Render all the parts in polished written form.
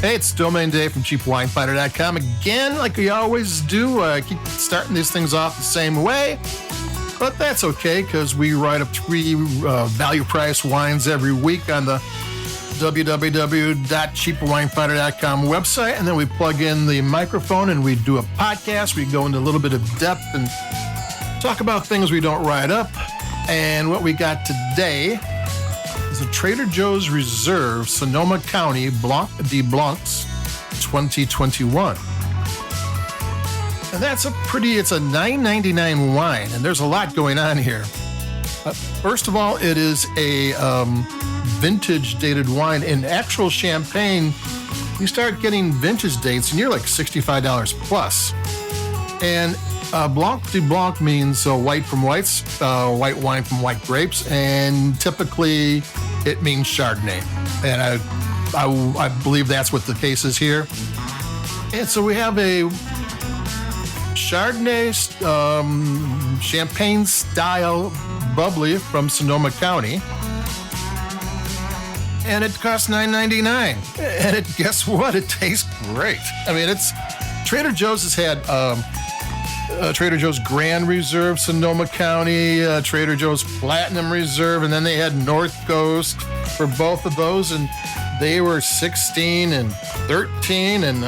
Hey, it's Domain Dave from CheapWineFinder.com. Again, like we always do, keep starting these things off the same way. But that's okay, because we write up 3 value price wines every week on the www.cheapwinefinder.com website. And then we plug in the microphone and we do a podcast. We go into a little bit of depth and talk about things we don't write up. And what we got today is a Trader Joe's Reserve, Sonoma County, Blanc de Blancs 2021. And it's a $9.99 wine, and there's a lot going on here. First of all, it is a vintage dated wine. In actual champagne, you start getting vintage dates, and you're like $65 plus. And Blanc de Blanc means white from whites, white wine from white grapes, and typically it means Chardonnay. And I believe that's what the case is here. And so we have a Chardonnay champagne style bubbly from Sonoma County. And it costs $9.99. And guess what? It tastes great. I mean, Trader Joe's has had Trader Joe's Grand Reserve, Sonoma County, Trader Joe's Platinum Reserve, and then they had North Coast for both of those, and they were 16 and 13, and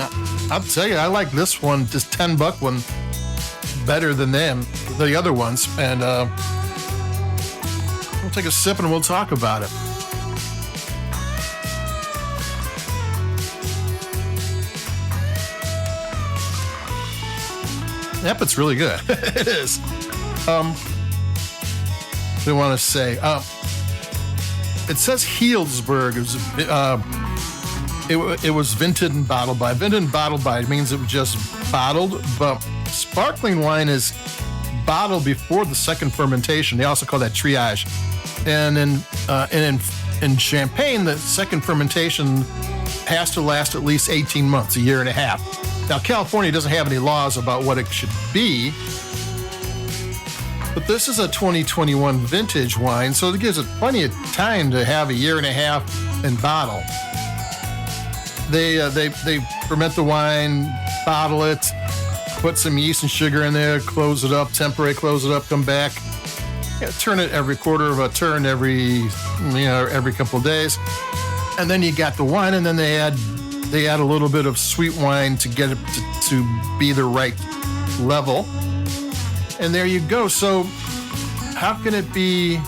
I'll tell you, I like this one, this $10 one, better than the other ones, and we'll take a sip and we'll talk about it. Yep, it's really good. It is. I want to say, it says Healdsburg. It was vinted and bottled by. Vinted and bottled by means it was just bottled, but sparkling wine is bottled before the second fermentation. They also call that triage. And in champagne, the second fermentation has to last at least 18 months, a year and a half. Now, California doesn't have any laws about what it should be, but this is a 2021 vintage wine, so it gives it plenty of time to have a year and a half in bottle. They ferment the wine, bottle it, put some yeast and sugar in there, close it up, temporary, close it up, come back, turn it every quarter of a turn, every couple of days, and then you got the wine, and then they add a little bit of sweet wine to get it to be the right level. And there you go. So how can it be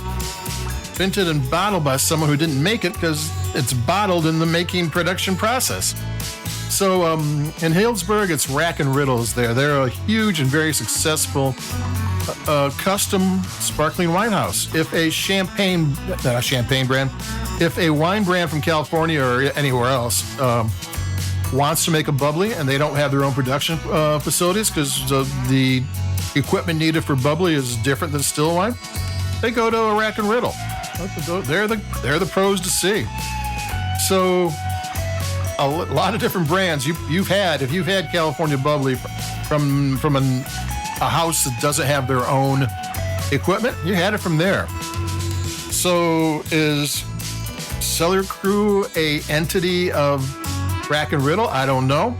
vinted and bottled by someone who didn't make it? Because it's bottled in the making production process. So in Healdsburg, it's Rack and Riddles there. They're a huge and very successful custom sparkling wine house. If a if a wine brand from California or anywhere else wants to make a bubbly and they don't have their own production facilities because the equipment needed for bubbly is different than still wine, they go to a Rack and Riddle. They're the pros to see. So a lot of different brands if you've had California bubbly from a house that doesn't have their own equipment, you had it from there. So is Cellar Crew a entity of Rack and Riddle? I don't know.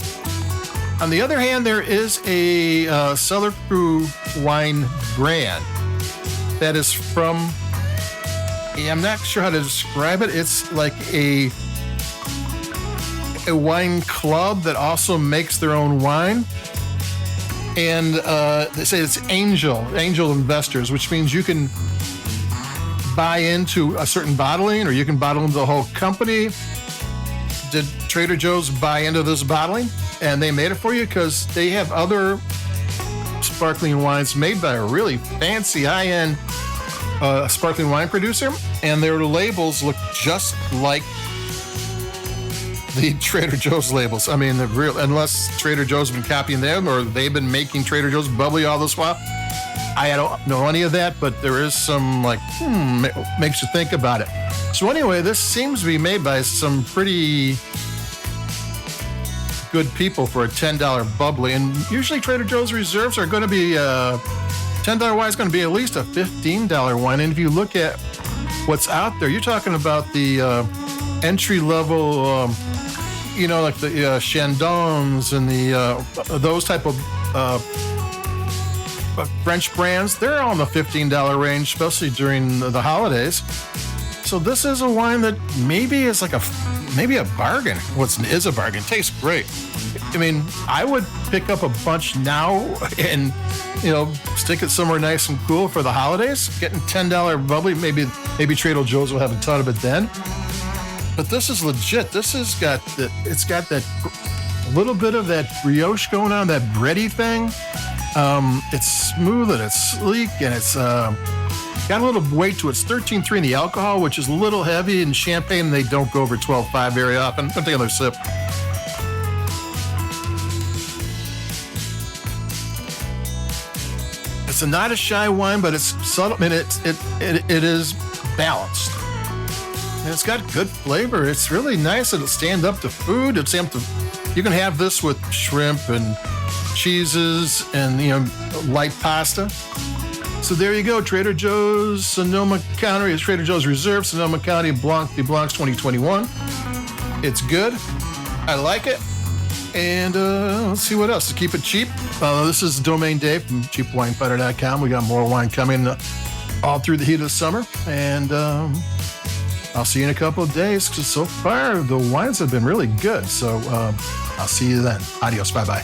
On the other hand, there is a Cellar Crew wine brand that is from, I'm not sure how to describe it. It's like a wine club that also makes their own wine. And they say it's angel investors, which means you can buy into a certain bottling or you can bottle into the whole company. Did Trader Joe's buy into this bottling? And they made it for you because they have other sparkling wines made by a really fancy high-end sparkling wine producer, and their labels look just like the Trader Joe's labels. I mean, unless Trader Joe's been copying them or they've been making Trader Joe's bubbly all this while. I don't know any of that, but there is some makes you think about it. So anyway, this seems to be made by some pretty good people for a $10 bubbly, and usually Trader Joe's Reserves are going to be $10 wine is going to be at least a $15 wine. And if you look at what's out there, you're talking about the entry level like the Chandons and the those type of French brands, they're all in the $15 range, especially during the holidays. So this is a wine that maybe is like maybe a bargain. Is a bargain. Tastes great. I mean, I would pick up a bunch now and stick it somewhere nice and cool for the holidays. Getting $10 bubbly, maybe Trader Joe's will have a ton of it then. But this is legit. This has got it's got that little bit of that brioche going on, that bready thing. It's smooth and it's sleek and it's got a little weight to it. It's 13.3 in the alcohol, which is a little heavy. In champagne, they don't go over 12.5 very often. I'll take another sip. It's not a shy wine, but it's subtle. I mean, it is balanced. And it's got good flavor. It's really nice. It'll stand up to food. You can have this with shrimp and cheeses and light pasta. So there you go. Trader Joe's Sonoma County is Trader Joe's Reserve Sonoma County Blanc de Blancs 2021. It's good. I like it. And let's see what else. To keep it cheap, this is Domain Dave from cheapwinefighter.com. We got more wine coming all through the heat of the summer. And I'll see you in a couple of days, because so far the wines have been really good. So I'll see you then. Adios. Bye-bye.